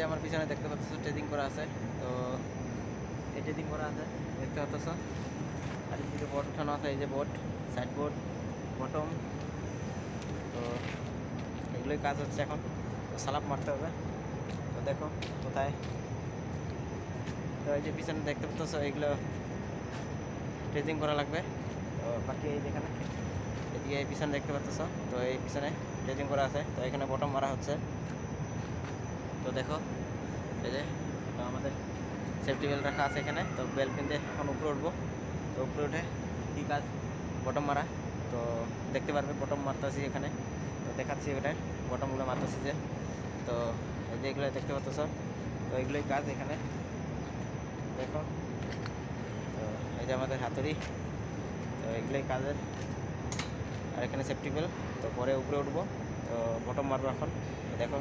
যে আমার পিছনে দেখতে পাচ্ছ ট্রেজিং করা আছে, তো এই ট্রেজিং করা আছে দেখতে পাচ্ছ। আর এদিকে বোর্ড উঠানো আছে, এই যে বোর্ড, সাইড বোর্ড, বটম, তো এগুলোই কাজ হচ্ছে এখন। তো সালাপ মারতে হবে, তো দেখো কোথায়। তো এই যে পিছনে দেখতে পাচ্ছ এগুলো ট্রেজিং করা লাগবে। তো বাকি এই যেখানে এদিকে এই পিছনে দেখতে পাচ্ছ, তো এই পিছনে ট্রেজিং করা আছে, তো এখানে বটম মারা হচ্ছে। তো দেখো এই যে আমাদের সেফটি বেল্ট রাখা আছে এখানে। তো বেল্ট কিনতে এখন উপরে উঠবো, তো উপরে উঠে কী কাজ, বটম মারা। তো দেখতে পারবে বটম মারতেছি এখানে, তো দেখাচ্ছি ওটা বটমগুলো মারতেছি যে। তো এই যে এগুলো দেখতে পাচ্ছ, তো এগুলোই কাজ এখানে দেখো। তো এই যে আমাদের হাতুড়ি, তো এগুলোই কাজের। আর এখানে সেফটি বেল্ট, তো পরে উপরে উঠবো, তো বটম মারবো এখন দেখো।